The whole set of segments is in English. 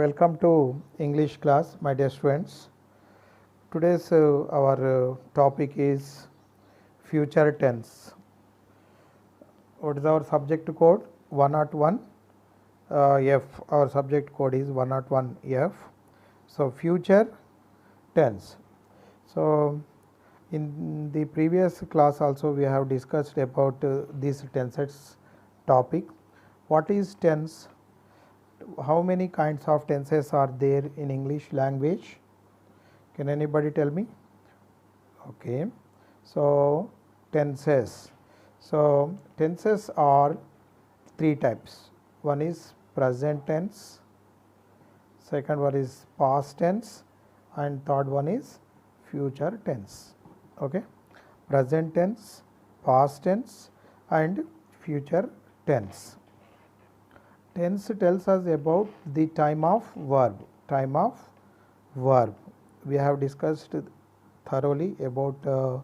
welcome to English class, my dear students. Today's our topic is future tense. What is our subject code? 101 F. Our subject code is 101 F. So, future tense. So, in the previous class also we have discussed about this tenses topic. What is tense? How many kinds of tenses are there in English language? Can anybody tell me? Okay. So, tenses. So, tenses are three types. One is present tense, second one is past tense, and third one is future tense. Okay. Present tense, past tense, and future tense. Tense tells us about the time of verb. Time of verb. We have discussed thoroughly about the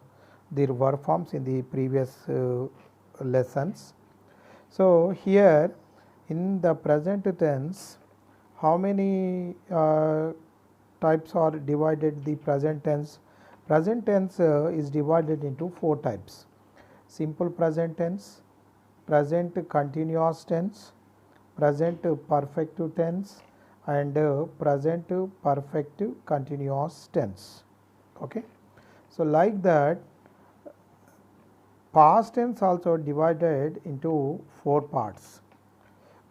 verb forms in the previous lessons. So, here in the present tense, how many types are divided the present tense? Present tense is divided into four types: simple present tense, present continuous tense, present perfect tense, and present perfect continuous tense. Okay. So, like that, past tense also divided into four parts.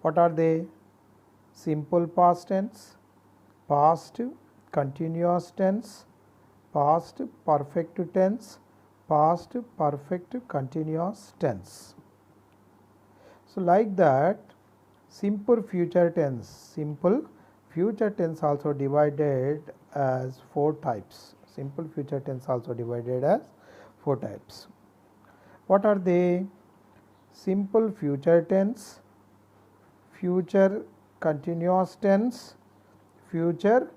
What are they? Simple past tense, past continuous tense, past perfect tense, past perfect continuous tense. So, like that, simple future tense also divided as four types. Simple future tense also divided as four types. What are they? Simple future tense, future continuous tense, future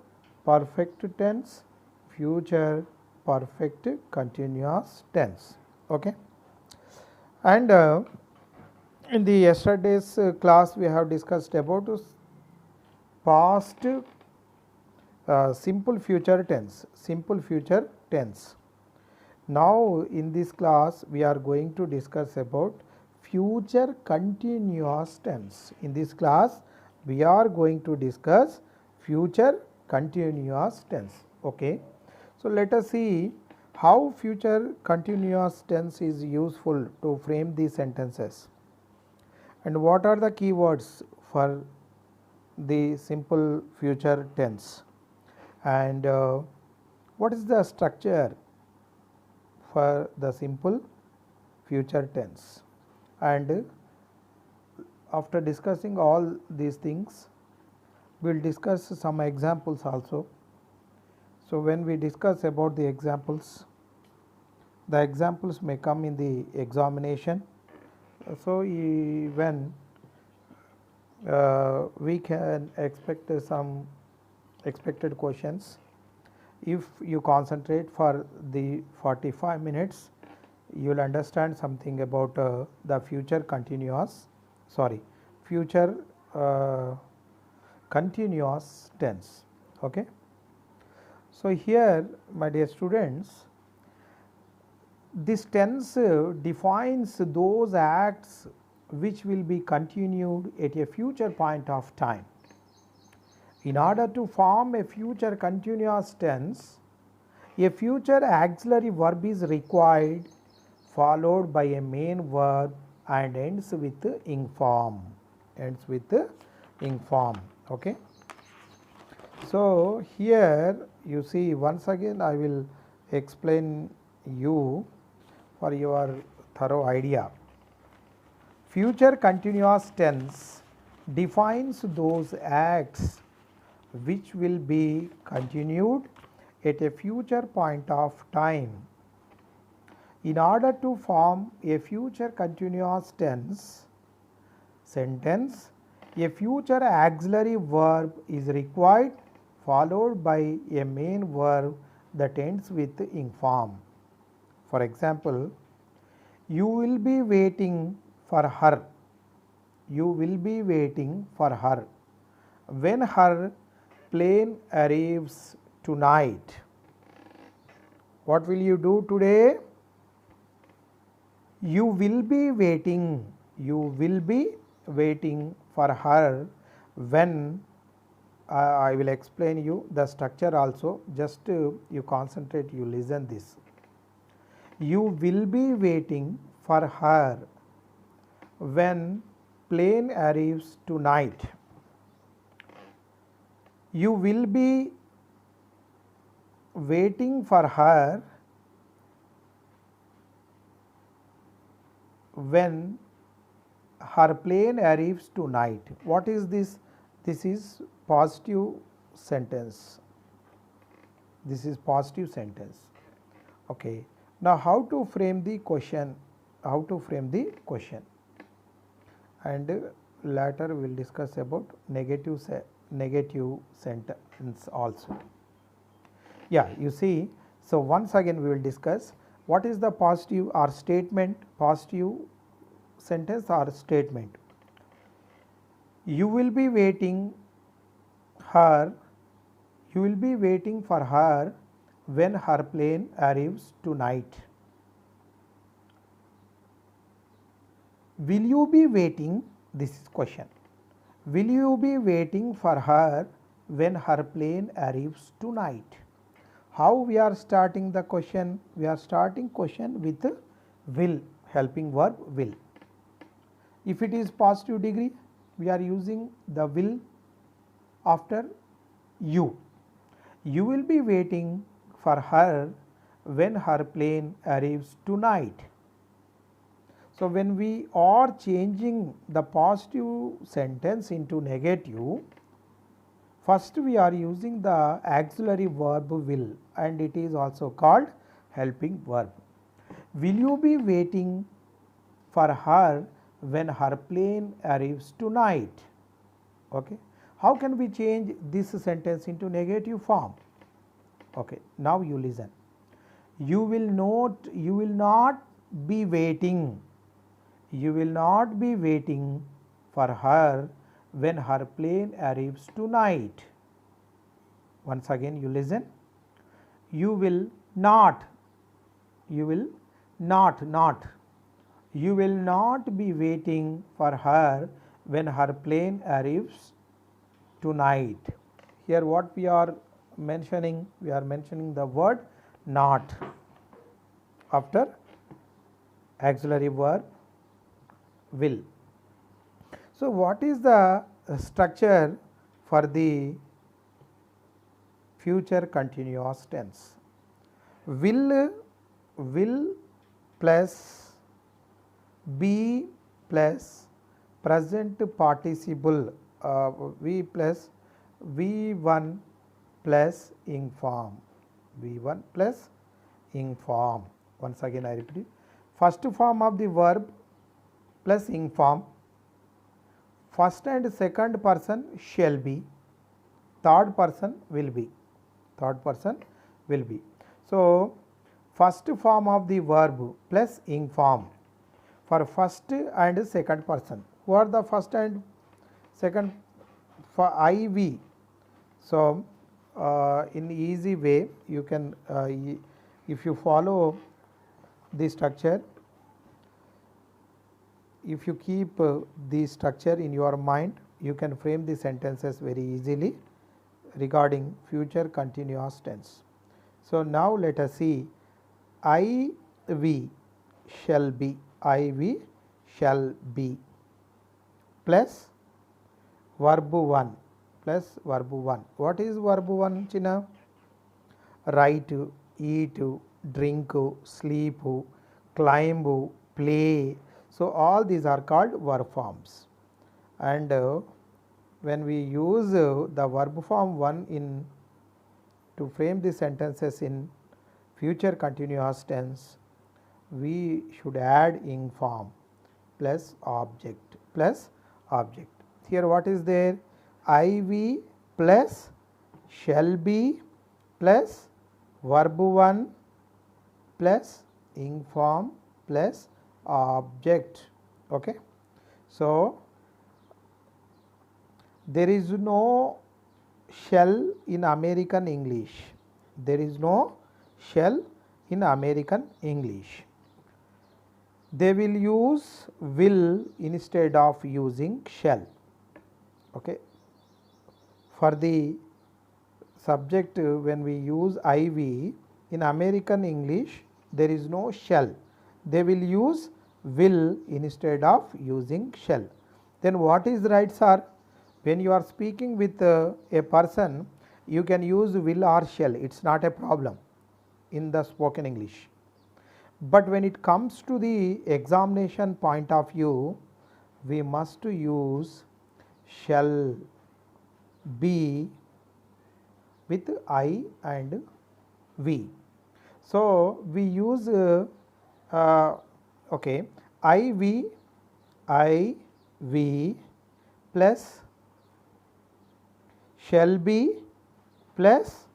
perfect tense, future perfect continuous tense. Okay. And in the yesterday's class we have discussed about past simple future tense. Now, in this class we are going to discuss about future continuous tense. In this class we are going to discuss future continuous tense. Okay. So, let us see how future continuous tense is useful to frame these sentences, and what are the keywords for the simple future tense, and what is the structure for the simple future tense. And after discussing all these things, we will discuss some examples also. So, when we discuss about the examples may come in the examination. So, when we can expect some expected questions. If you concentrate for the 45 minutes, you will understand something about the future continuous tense. Okay. So, here my dear students, this tense defines those acts which will be continued at a future point of time. In order to form a future continuous tense, a future auxiliary verb is required, followed by a main verb and ends with ing form. Okay. So, here you see, once again I will explain you for your thorough idea. Future continuous tense defines those acts which will be continued at a future point of time. In order to form a future continuous tense sentence, a future auxiliary verb is required, followed by a main verb that ends with ing form. For example, you will be waiting for her. You will be waiting for her. When her plane arrives tonight. What will you do today? You will be waiting. You will be waiting for her when I will explain you the structure also. Just you concentrate, you listen this. You will be waiting for her when plane arrives tonight. You will be waiting for her when her plane arrives tonight. What is this? This is positive sentence. This is positive sentence. Okay. Now, how to frame the question? How to frame the question? And later we will discuss about negative sentence also. Yeah, you see. So, once again we will discuss what is the positive or statement, positive sentence or statement. You will be waiting her, you will be waiting for her when her plane arrives tonight. Will you be waiting? This is question. Will you be waiting for her when her plane arrives tonight? How we are starting the question? We are starting question with will, helping verb will. If it is positive degree, we are using the will after you. You will be waiting for her when her plane arrives tonight. So, when we are changing the positive sentence into negative, first we are using the auxiliary verb will, and it is also called helping verb. Will you be waiting for her when her plane arrives tonight? Okay. How can we change this sentence into negative form? Okay. Now you listen. You will not be waiting. You will not be waiting for her when her plane arrives tonight. Once again you listen. You will not be waiting for her when her plane arrives tonight. Here what we are mentioning? We are mentioning the word not after auxiliary verb will. So, what is the structure for the future continuous tense? Will plus be plus present participle V plus V1 plus ing form, V1 plus ing form. Once again I repeat, first form of the verb plus ing form, first and second person shall be, third person will be, So, first form of the verb plus ing form for first and second person. Who are the first and second? For IV. So, in easy way you can if you follow the structure, if you keep the structure in your mind, you can frame the sentences very easily regarding future continuous tense. So, now let us see IV shall be, plus verb 1 plus verb 1. What is verb 1, China? Write, eat, drink, sleep, climb, play. So, all these are called verb forms, and when we use the verb form 1 in to frame the sentences in future continuous tense, we should add ing form plus object. Here what is there? IV plus shall be plus verb 1 plus ing form plus object. Okay. So, there is no shall in American English. There is no shall in American English. They will use will instead of using shall. Okay. For the subject, when we use IV in American English, there is no shall. They will use will instead of using shall. Then what is right, sir? When you are speaking with a person, you can use will or shall. It's not a problem in the spoken English. But when it comes to the examination point of view, we must use shall be with I and V. So we use okay, IV plus shall be plus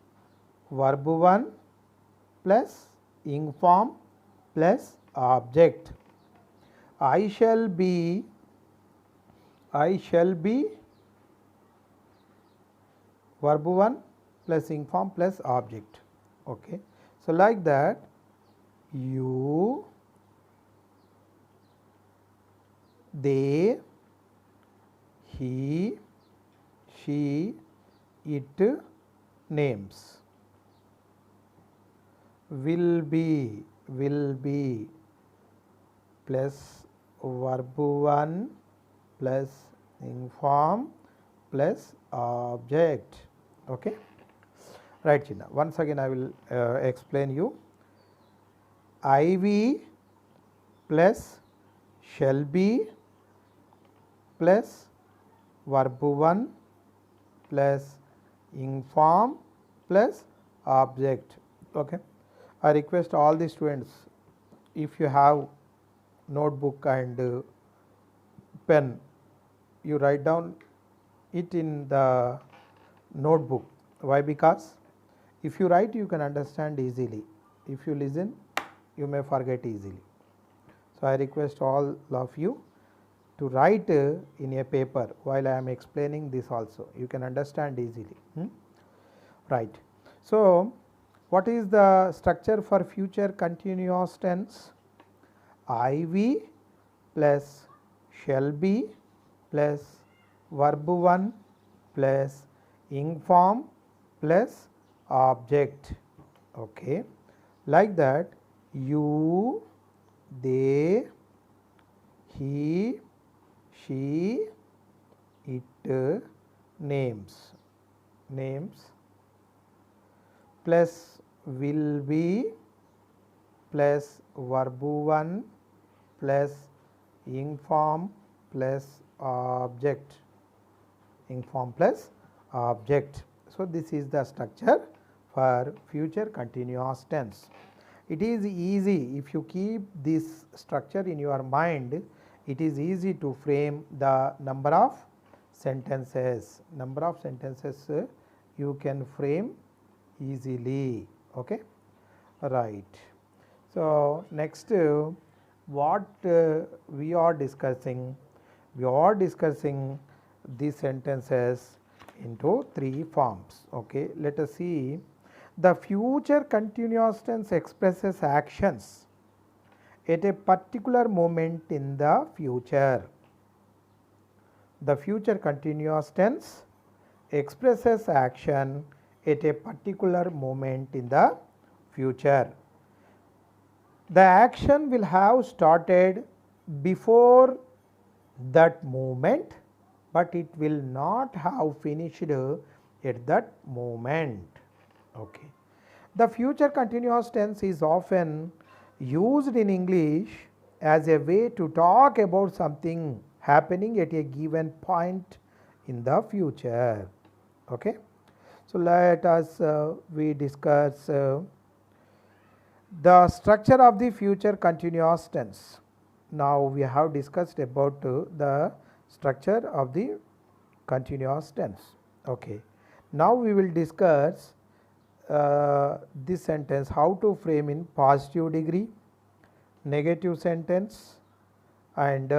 verb 1 plus ing form plus object. I shall be verb 1 plus ing form plus object. Okay. So like that, you, they, he, she, it, names. Will be plus verb 1 plus ing form plus object. Okay. Right, Chinna. Once again I will explain you. IV plus shall be plus verb 1 plus ing form plus object. Okay. I request all the students, if you have notebook and pen, you write down it in the notebook. Why? Because if you write, you can understand easily. If you listen, you may forget easily. So I request all of you to write in a paper while I am explaining this also. You can understand easily. Right. So what is the structure for future continuous tense? IV plus shall be plus verb 1 plus ing form plus object. Okay. Like that, you, they, he, she, it, names plus will be plus verb 1 plus ing form plus object. So this is the structure for future continuous tense. It is easy if you keep this structure in your mind. It is easy to frame the number of sentences. You can frame easily. Okay. Right. So next, what we are discussing these sentences into 3 forms. Okay. Let us see. The future continuous tense expresses actions at a particular moment in the future. The future continuous tense expresses action at a particular moment in the future. The action will have started before that moment, but it will not have finished at that moment. Okay. The future continuous tense is often used in English as a way to talk about something happening at a given point in the future. Okay. So let us we discuss the structure of the future continuous tense. Now we have discussed about the structure of the continuous tense. Okay. Now we will discuss this sentence, how to frame in positive degree, negative sentence, and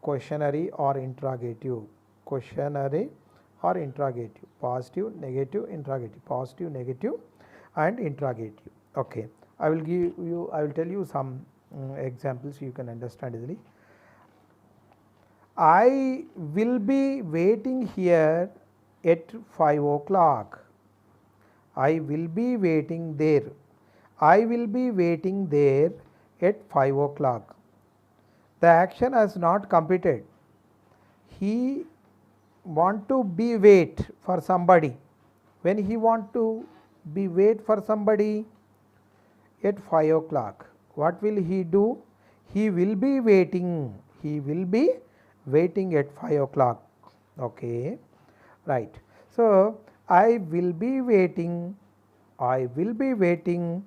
questionary or interrogative. or interrogative, positive, negative, interrogative, positive, negative and interrogative. Okay, I will tell you some examples you can understand easily. I will be waiting here at 5 o'clock. I will be waiting there. I will be waiting there at 5 o'clock. The action has not completed. He want to be wait for somebody. When he want to be wait for somebody at 5 o'clock, what will he do? He will be waiting. He will be waiting at 5 o'clock. Okay, right. So, I will be waiting. I will be waiting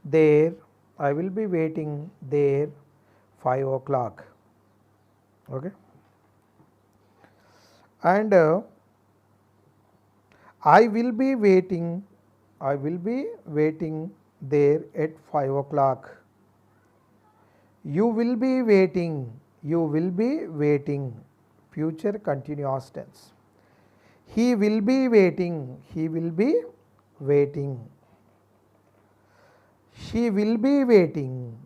there. I will be waiting there 5 o'clock. Okay. And I will be waiting. I will be waiting there at 5 o'clock. You will be waiting. You will be waiting. Future continuous tense. He will be waiting. He will be waiting. She will be waiting.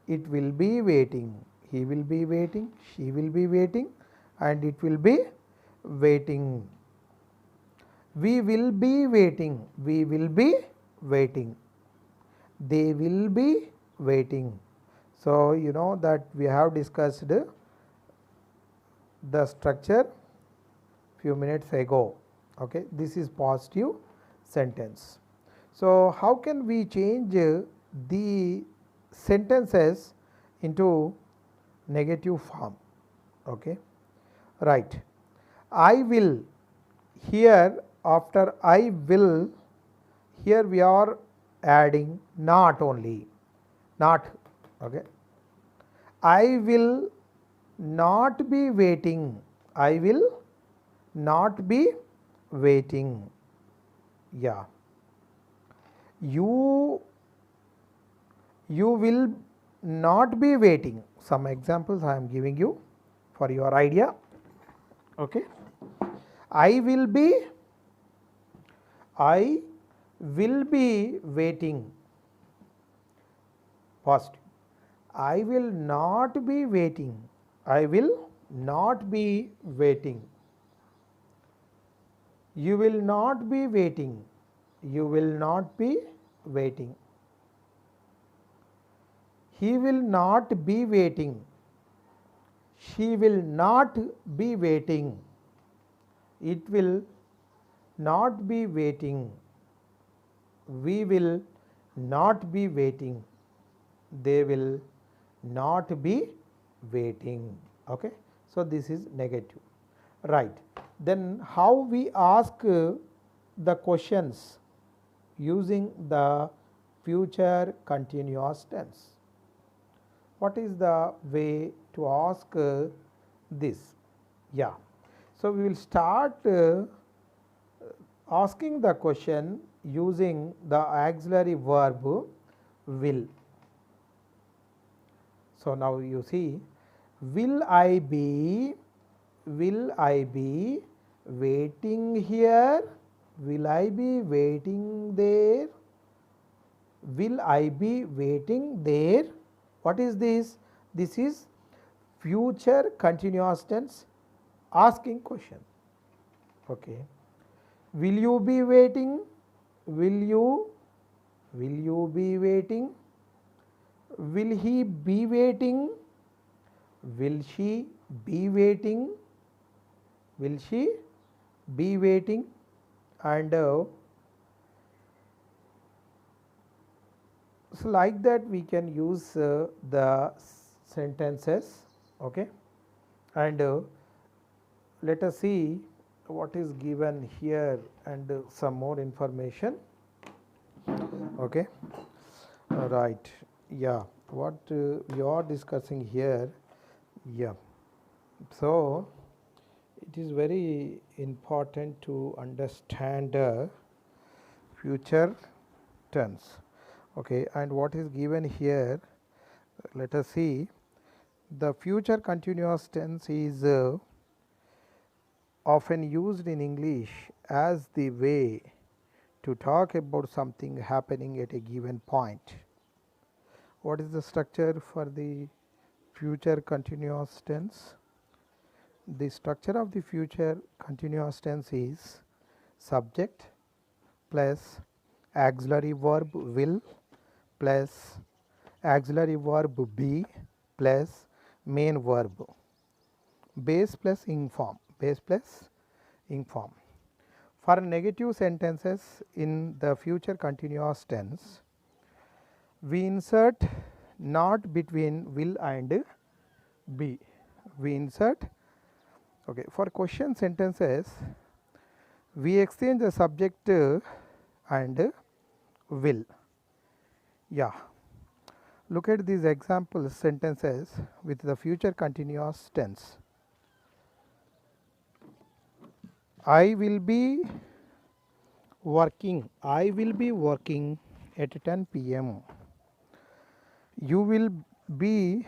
It will be waiting. He will be waiting. She will be waiting. And it will be waiting. We will be waiting. We will be waiting. They will be waiting. So, you know that we have discussed the structure few minutes ago. Okay, this is positive sentence. So, how can we change the sentences into negative form? Okay, right. I will, here after I will, here we are adding not only, not. Okay, I will not be waiting. I will not be waiting. Yeah. You will not be waiting. Some examples I am giving you for your idea. Okay. I will be waiting. First, I will not be waiting. I will not be waiting. You will not be waiting. You will not be waiting. He will not be waiting. She will not be waiting. It will not be waiting. We will not be waiting. They will not be waiting. Okay. So, this is negative. Right. Then how we ask the questions using the future continuous tense? What is the way to ask this? Yeah. So, we will start asking the question using the auxiliary verb will. So, now you see, will I be waiting here? Will I be waiting there? Will I be waiting there? What is this? This is future continuous tense asking question. Okay. Will you be waiting? Will you be waiting? Will he be waiting? Will she be waiting? Will she be waiting? And so like that we can use the sentences. Okay. And let us see what is given here and some more information. Okay. Right. Yeah, what we are discussing here. Yeah. So, it is very important to understand future tense. Okay. And what is given here, let us see. The future continuous tense is often used in English as the way to talk about something happening at a given point. What is the structure for the future continuous tense? The structure of the future continuous tense is subject plus auxiliary verb will plus auxiliary verb be plus main verb, base plus ing form, base plus ing form. For negative sentences in the future continuous tense, we insert not between will and be. We insert, okay. For question sentences, we exchange the subject and will. Yeah. Look at these example sentences with the future continuous tense. I will be working. I will be working at 10 p.m. You will be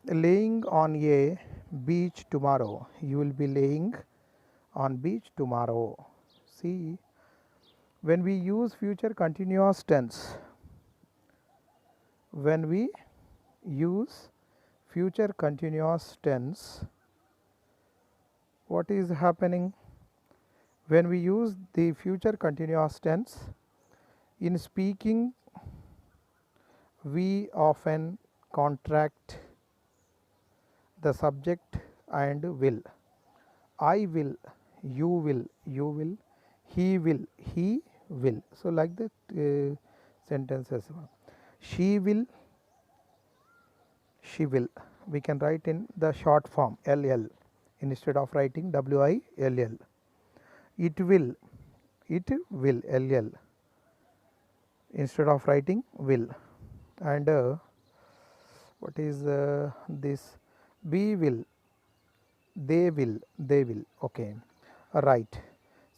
laying on a beach tomorrow. You will be laying on beach tomorrow. See, when we use future continuous tense, when we use future continuous tense, what is happening? When we use the future continuous tense in speaking, we often contract the subject and will. I will, you will, you will, he will, he will. So, like that sentences. She will, she will. We can write in the short form LL instead of writing WILL. It will LL instead of writing will. And what is this? We will, they will, they will. Okay, right.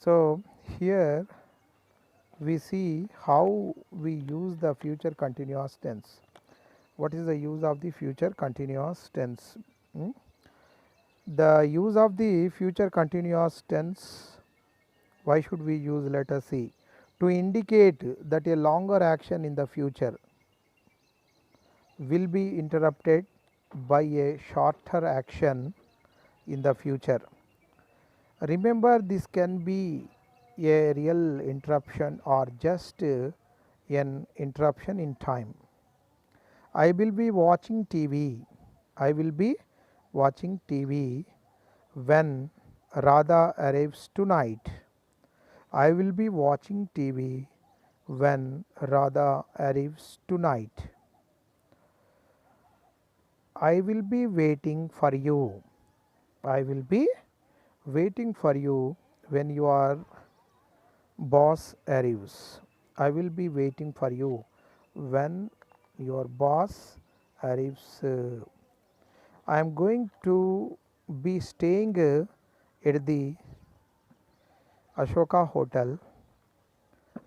So, here we see how we use the future continuous tense. What is the use of the future continuous tense? The use of the future continuous tense, why should we use? Let us see. To indicate that a longer action in the future will be interrupted by a shorter action in the future. Remember, this can be a real interruption or just an interruption in time. I will be watching TV. I will be watching TV when Radha arrives tonight. I will be watching TV when Radha arrives tonight. I will be waiting for you. I will be waiting for you when your boss arrives. I will be waiting for you when your boss arrives. I am going to be staying at the Ashoka Hotel.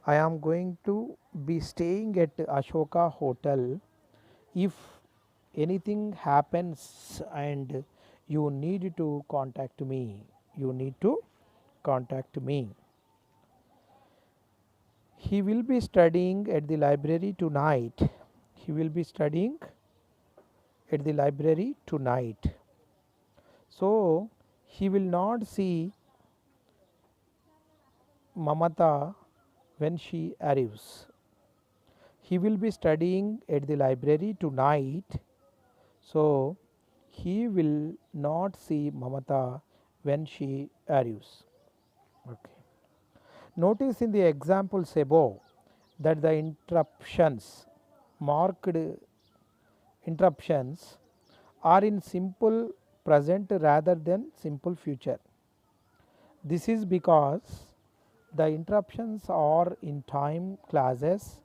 I am going to be staying at Ashoka Hotel. If anything happens and you need to contact me, you need to contact me. He will be studying at the library tonight. He will be studying at the library tonight. So, he will not see Mamata when she arrives. He will be studying at the library tonight. So, he will not see Mamata when she arrives. Okay. Notice in the examples above that the interruptions, marked interruptions, are in simple present rather than simple future. This is because the interruptions are in time clauses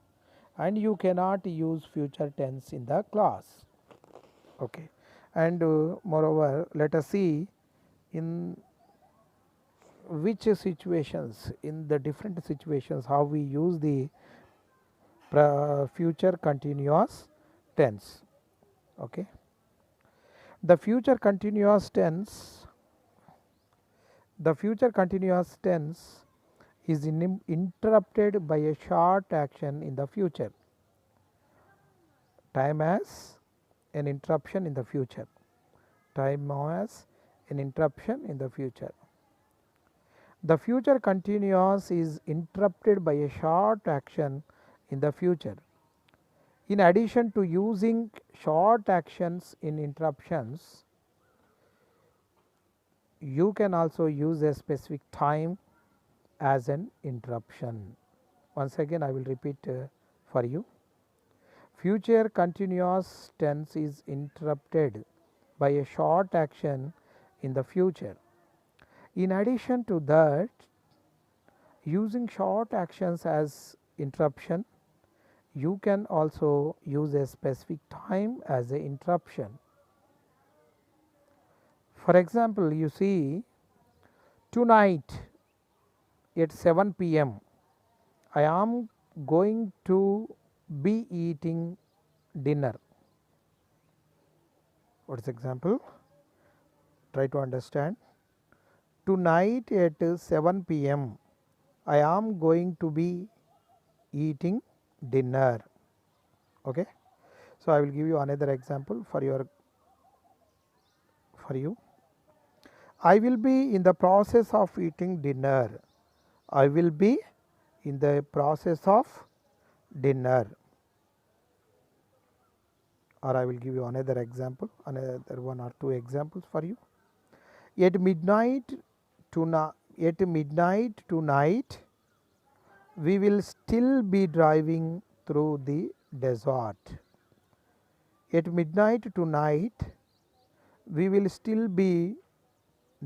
and you cannot use future tense in the clause. Okay. And moreover, let us see in which situations, in the different situations, how we use the future continuous tense. Okay. The future continuous tense The future continuous tense is interrupted by a short action in the future. Time has an interruption in the future. Time has an interruption in the future. The future continuous is interrupted by a short action in the future. In addition to using short actions in interruptions, you can also use a specific time as an interruption. Once again I will repeat for you. Future continuous tense is interrupted by a short action in the future. In addition to that, using short actions as interruption, you can also use a specific time as an interruption. For example, you see, tonight at 7 p.m. I am going to be eating dinner. What is example? Try to understand. Tonight at 7 p.m. I am going to be eating dinner. Okay. So I will give you another example for you. I will be in the process of eating dinner. I will be in the process of dinner. Or I will give you another example, another one or two examples for you. At midnight tonight, we will still be driving through the desert. At midnight tonight, we will still be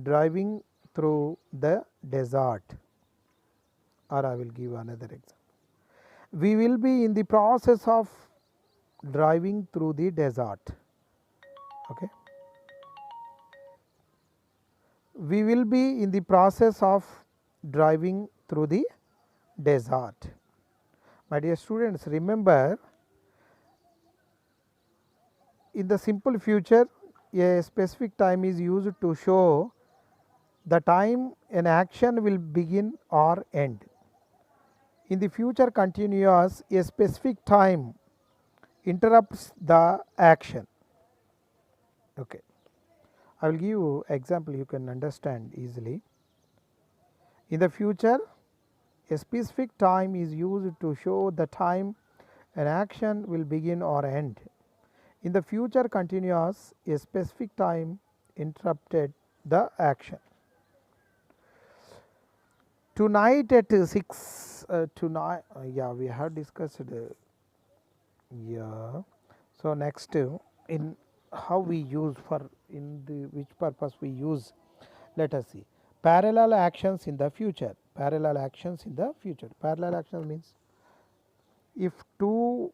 driving through the desert. Or I will give another example. We will be in the process of driving through the desert. Okay. We will be in the process of driving through the desert. My dear students, remember, in the simple future, a specific time is used to show the time an action will begin or end. In the future continuous, a specific time interrupts the action. Okay. I will give you example you can understand easily. In the future, a specific time is used to show the time an action will begin or end. In the future continuous, a specific time interrupted the action. Tonight at 6 tonight, we have discussed So next, in how we use, for in the which purpose we use, let us see. Parallel actions in the future. Parallel actions in the future. Parallel actions means if two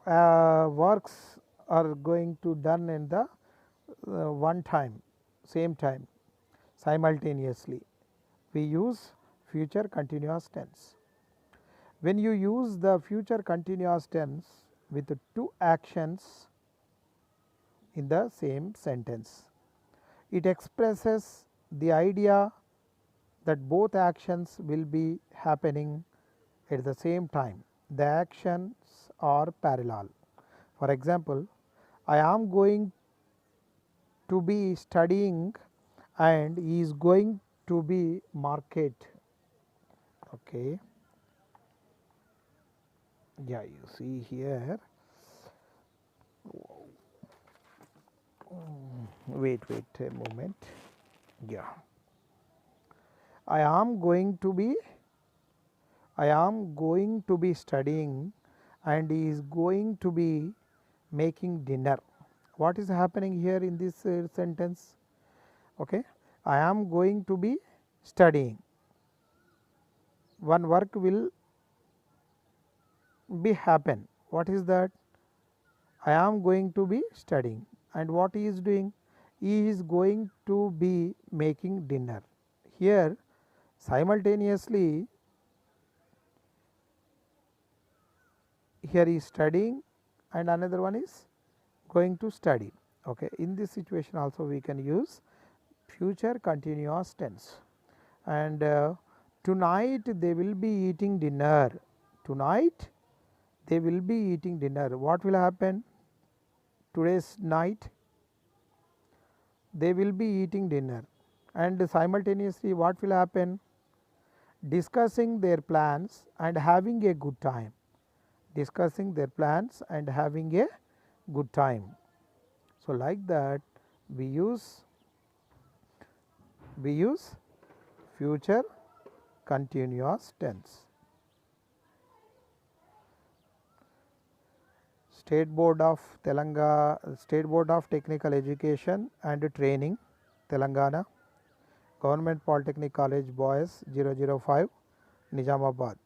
works are going to done in the one time, same time, simultaneously, we use future continuous tense. When you use the future continuous tense with two actions in the same sentence, it expresses the idea that both actions will be happening at the same time. The actions are parallel. For example, I am going to be studying and he is going to be market. Okay. Yeah, you see here. Wait a moment. Yeah. I am going to be studying and he is going to be making dinner. What is happening here in this sentence? Okay. I am going to be studying. One work will be happen. What is that? I am going to be studying, and what he is doing? He is going to be making dinner. Here simultaneously, here he is studying and another one is going to study. Okay. In this situation also we can use future continuous tense. and tonight they will be eating dinner. Tonight they will be eating dinner. What will happen? Today's night they will be eating dinner, and simultaneously what will happen? Discussing their plans and having a good time. Discussing their plans and having a good time. So, like that we use future continuous tense. State Board of Technical Education and Training, Telangana, Government Polytechnic College Boys 005, Nizamabad.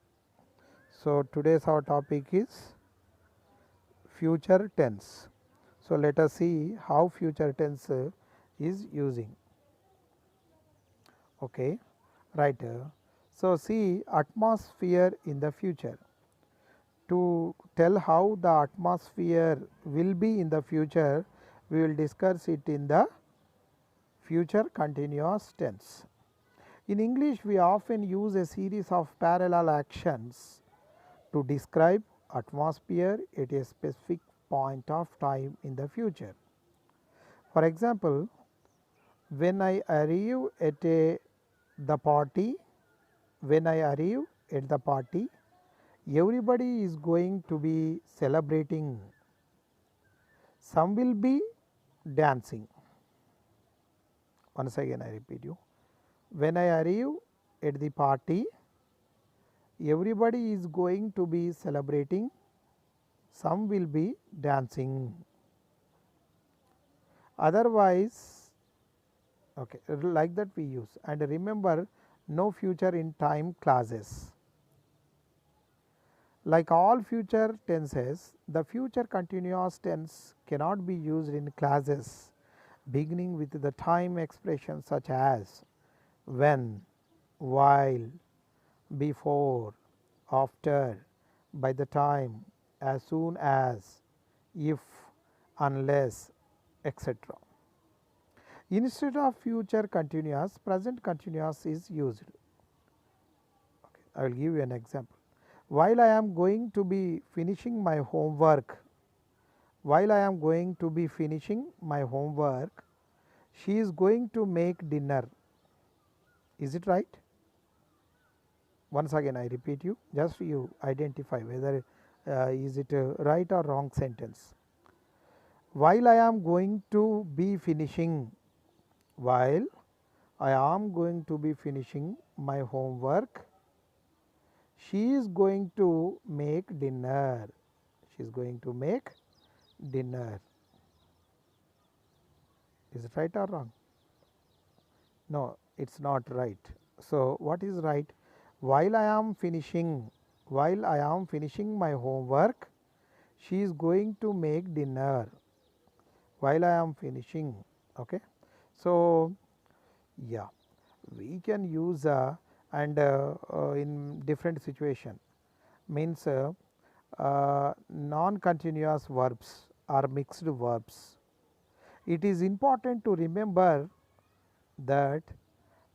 So, today's our topic is future tense. So, let us see how future tense is using. Okay, right. So, see atmosphere in the future. To tell how the atmosphere will be in the future, we will discuss it in the future continuous tense. In English, we often use a series of parallel actions to describe atmosphere at a specific point of time in the future. For example, when I arrive at the party, when I arrive at the party, everybody is going to be celebrating. Some will be dancing. Once again I repeat you. When I arrive at the party, everybody is going to be celebrating. Some will be dancing. Otherwise, okay, like that we use. And remember, no future in time clauses. Like all future tenses, the future continuous tense cannot be used in clauses beginning with the time expressions such as when, while, before, after, by the time, as soon as, if, unless, etc. Instead of future continuous, present continuous is used. Okay, I will give you an example. While I am going to be finishing my homework, while I am going to be finishing my homework, she is going to make dinner. Is it right? Once again I repeat you, just you identify whether is it a right or wrong sentence. While I am going to be finishing, while I am going to be finishing my homework, she is going to make dinner. She is going to make dinner. Is it right or wrong? No, it's not right. So, what is right? While I am finishing my homework, she is going to make dinner. While I am finishing, okay. So, yeah, we can use and in different situation, means non-continuous verbs or mixed verbs. It is important to remember that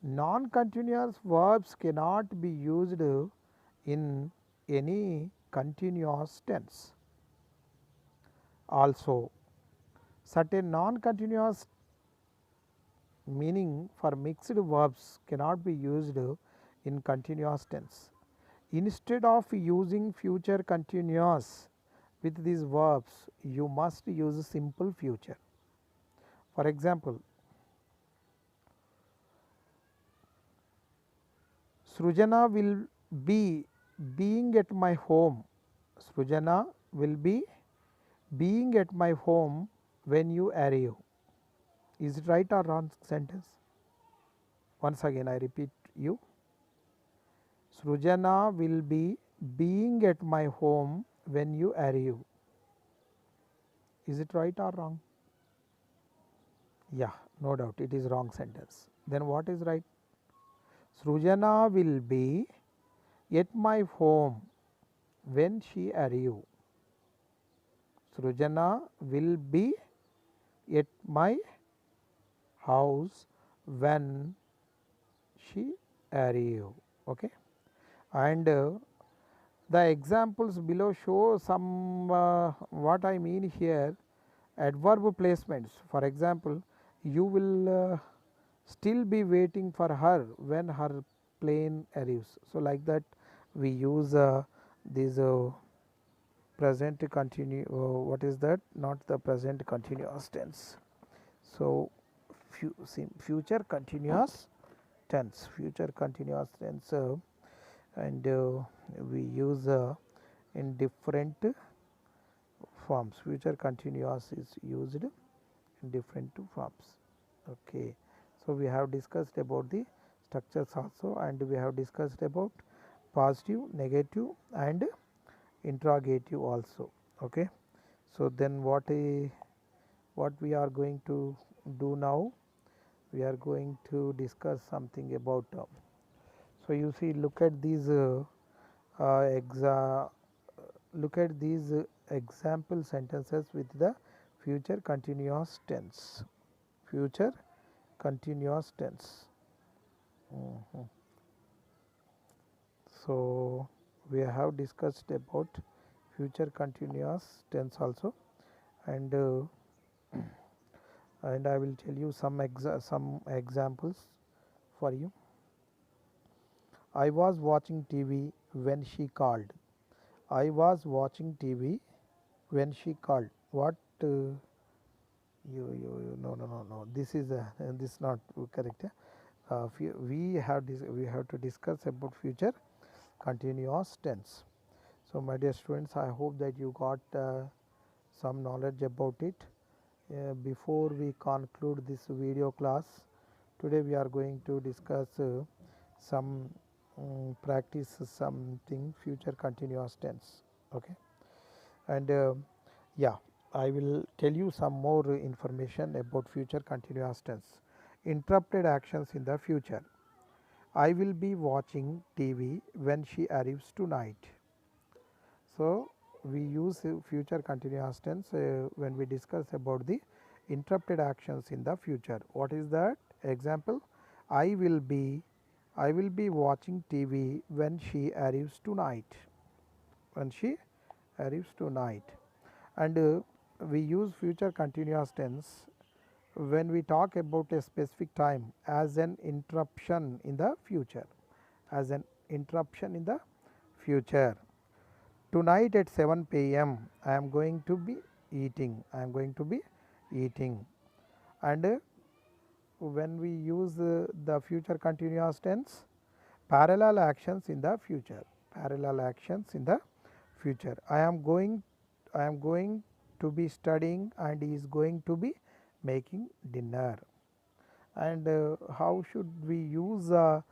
non-continuous verbs cannot be used in any continuous tense. Also, certain non-continuous meaning for mixed verbs cannot be used in continuous tense. Instead of using future continuous with these verbs, you must use simple future. For example, Srujana will be being at my home. Srujana will be being at my home when you arrive. Is it right or wrong sentence? Once again I repeat you. Srujana will be being at my home when you arrive. Is it right or wrong? Yeah, no doubt it is wrong sentence. Then what is right? Srujana will be at my home when she arrive. Srujana will be at my house when she arrive. Okay, and the examples below show some what I mean here, adverb placements. For example, you will still be waiting for her when her plane arrives. So, like that we use these present continue, what is that, not the present continuous tense. So, future continuous tense, future continuous tense, and we use in different forms. Future continuous is used in different forms. Okay. So, we have discussed about the structures also, and we have discussed about positive, negative and interrogative also. Okay. So, then what we are going to do now? We are going to discuss something about so you see, look at these look at these example sentences with the future continuous tense. Future continuous tense. So, we have discussed about future continuous tense also, and I will tell you some examples for you. I was watching TV when she called. I was watching TV when she called. What you no, this is this not correct. We have to discuss about future continuous tense. So, my dear students, I hope that you got some knowledge about it. Before we conclude this video class, today we are going to discuss some practice something future continuous tense. Okay, and yeah, I will tell you some more information about future continuous tense. Interrupted actions in the future. I will be watching TV when she arrives tonight. So, we use future continuous tense when we discuss about the interrupted actions in the future. What is that? Example, I will be watching TV when she arrives tonight. When she arrives tonight. And we use future continuous tense when we talk about a specific time as an interruption in the future. As an interruption in the future. Tonight at 7 p.m. I am going to be eating. I am going to be eating. And when we use the future continuous tense, parallel actions in the future. Parallel actions in the future. I am going to be studying and he is going to be making dinner. And how should we use the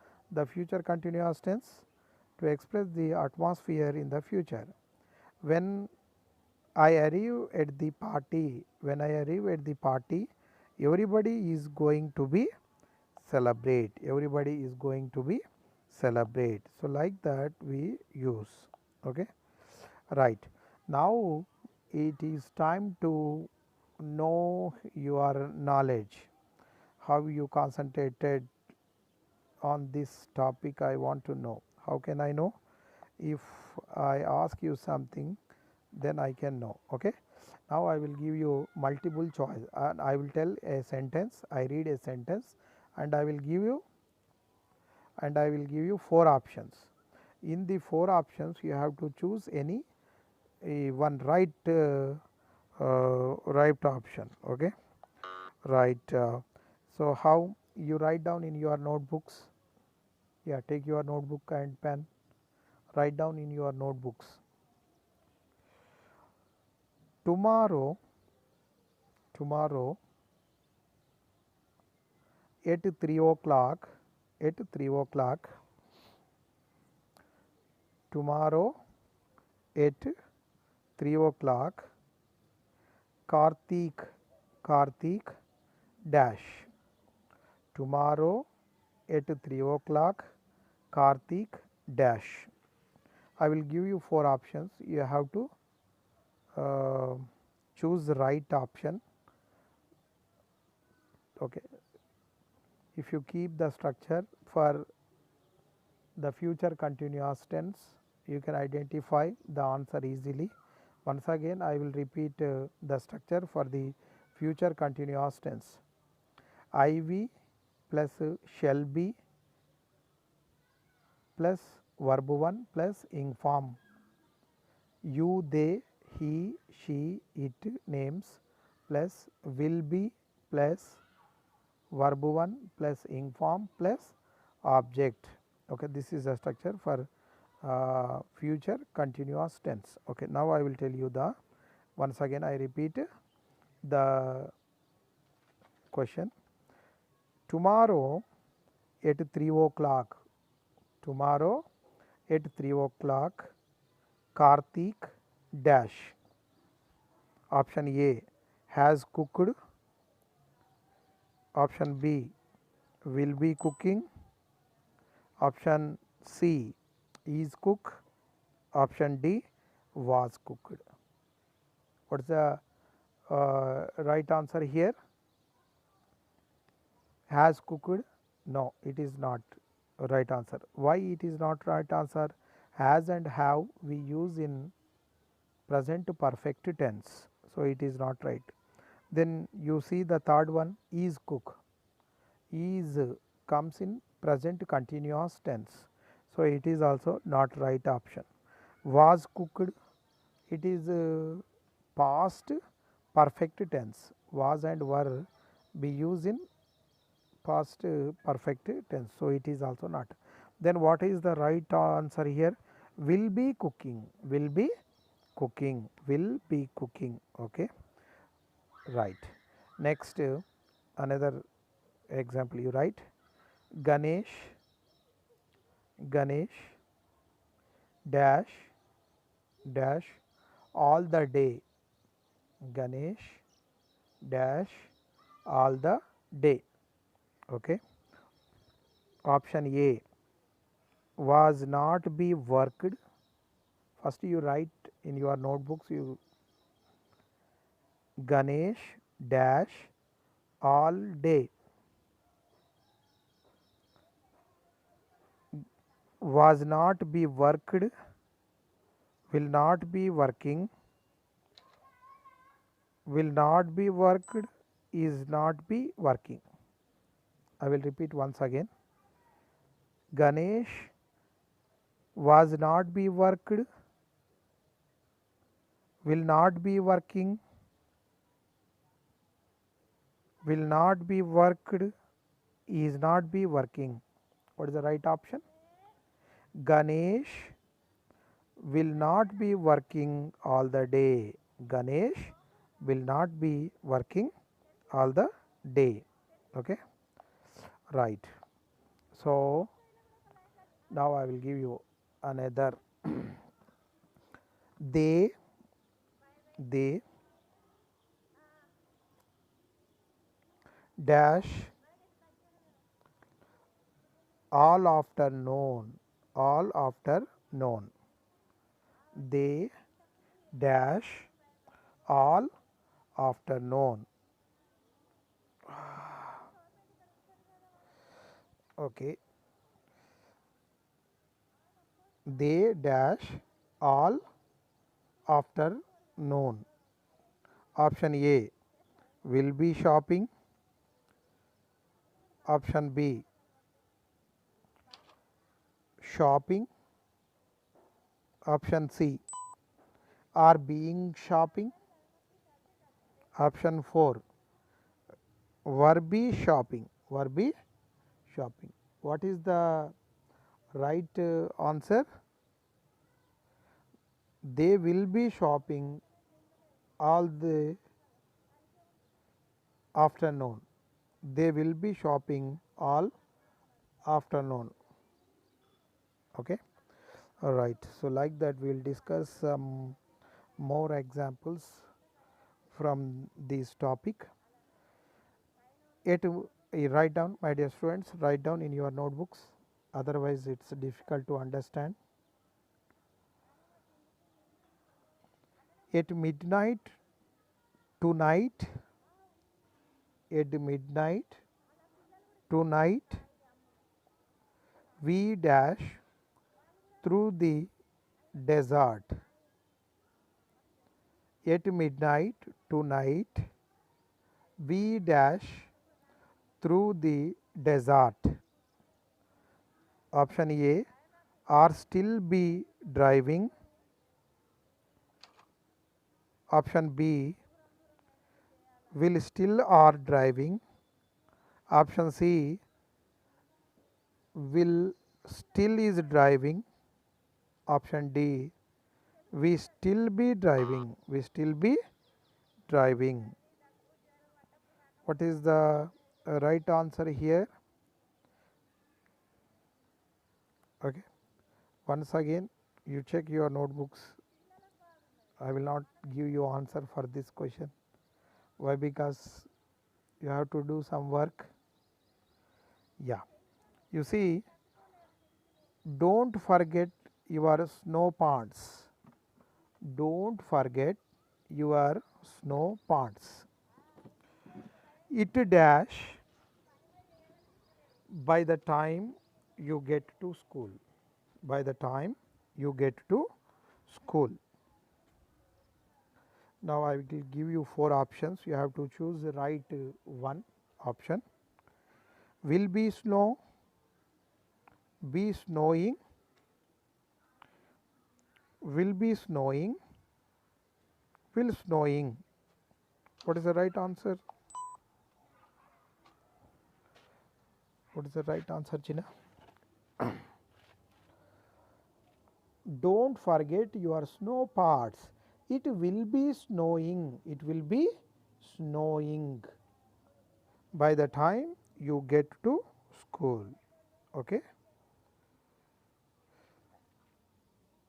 future continuous tense to express the atmosphere in the future? When I arrive at the party, everybody is going to be celebrate. Everybody is going to be celebrate. So, like that we use. Okay. Right. Now, it is time to know your knowledge, how you concentrated on this topic. I want to know. How can I know? If I ask you something, then I can know. Okay. Now, I will give you multiple choice and I will tell a sentence. I read a sentence and I will give you 4 options. In the 4 options, you have to choose any one right right option. Okay. Right. So, how you write down in your notebooks? Yeah, take your notebook and pen. Write down in your notebooks. Tomorrow at 3 o'clock, tomorrow at 3 o'clock, Karthik dash. Tomorrow at 3 o'clock, Karthik dash. I will give you 4 options. You have to choose the right option. Okay. If you keep the structure for the future continuous tense, you can identify the answer easily. Once again I will repeat the structure for the future continuous tense. IV plus shall be plus verb 1 plus ing form. You, they, he, she, it names plus will be plus verb 1 plus ing form plus object. Okay, this is the structure for future continuous tense. Okay, now I will tell you the, once again I repeat the question. Tomorrow at 3 o'clock, tomorrow at 3 o'clock, Karthik dash. Option A has cooked. Option B will be cooking. Option C is cook. Option D was cooked. What is the right answer here? Has cooked? No, it is not right answer. Why it is not right answer? Has and have we use in present perfect tense, so it is not right. Then you see the third one, is cook. Is comes in present continuous tense, so it is also not right option. Was cooked, it is past perfect tense. Was and were be used in past perfect tense, so it is also not. Then what is the right answer here? Will be cooking, will be cooking, will be cooking. Okay, right. Next another example you write, Ganesh, Ganesh dash dash all the day. Ganesh dash all the day. Okay. Option A was not be worked. First you write in your notebooks, you Ganesh dash all day was not be worked, will not be working, will not be worked, is not be working. I will repeat once again. Ganesh was not be worked, will not be working, will not be worked, is not be working. What is the right option? Ganesh will not be working all the day. Ganesh will not be working all the day. Okay, right. So now I will give you another. They dash all afternoon, all afternoon. They dash all afternoon. Okay, they dash all afternoon. Option A will be shopping. Option B shopping. Option C are being shopping. Option 4 were be shopping, were be shopping. What is the right answer? They will be shopping all the afternoon. They will be shopping all afternoon. Okay, all right. So like that we will discuss some more examples from this topic. Yet write down, my dear students, write down in your notebooks, otherwise it's difficult to understand. At midnight tonight, at midnight tonight, we dash through the desert. At midnight tonight, we dash through the desert. Option A, are still be driving. Option B, will still are driving. Option C, will still is driving. Option D, we still be driving. We still be driving. What is the right answer here? Okay. Once again, you check your notebooks. I will not give you answer for this question. Why? Because you have to do some work. Yeah. You see, don't forget your snow pants. Don't forget your snow pants. It dash by the time you get to school. By the time you get to school. Now I will give you 4 options. You have to choose the right one option. Will be snow, be snowing, will be snowing, will snowing. What is the right answer? What is the right answer, China? Don't forget your snow parts. It will be snowing. It will be snowing by the time you get to school. Okay.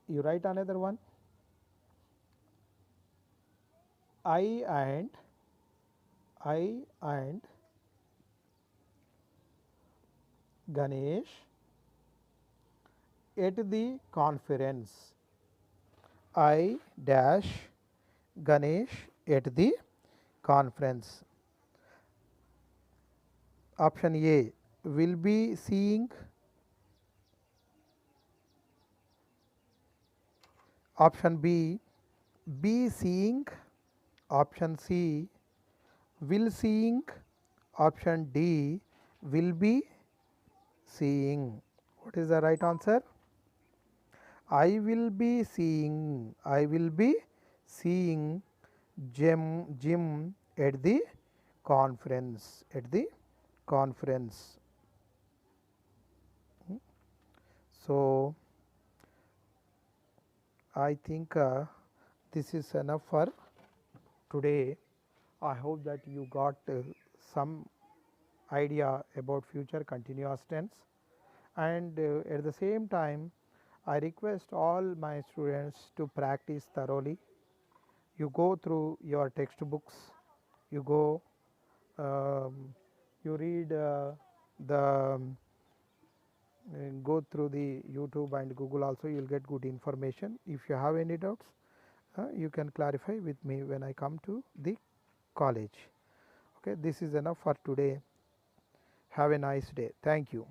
You write another one. I and Ganesh at the conference. I dash Ganesh at the conference. Option A, will be seeing. Option B, be seeing. Option C, will seeing. Option D, will be seeing. What is the right answer? I will be seeing. I will be seeing Jim at the conference. At the conference. So I think this is enough for today. I hope that you got some idea about future continuous tense, and at the same time I request all my students to practice thoroughly. You go through your textbooks, you go you read go through the YouTube and Google also, you will get good information. If you have any doubts, you can clarify with me when I come to the college. Okay, this is enough for today. Have a nice day. Thank you.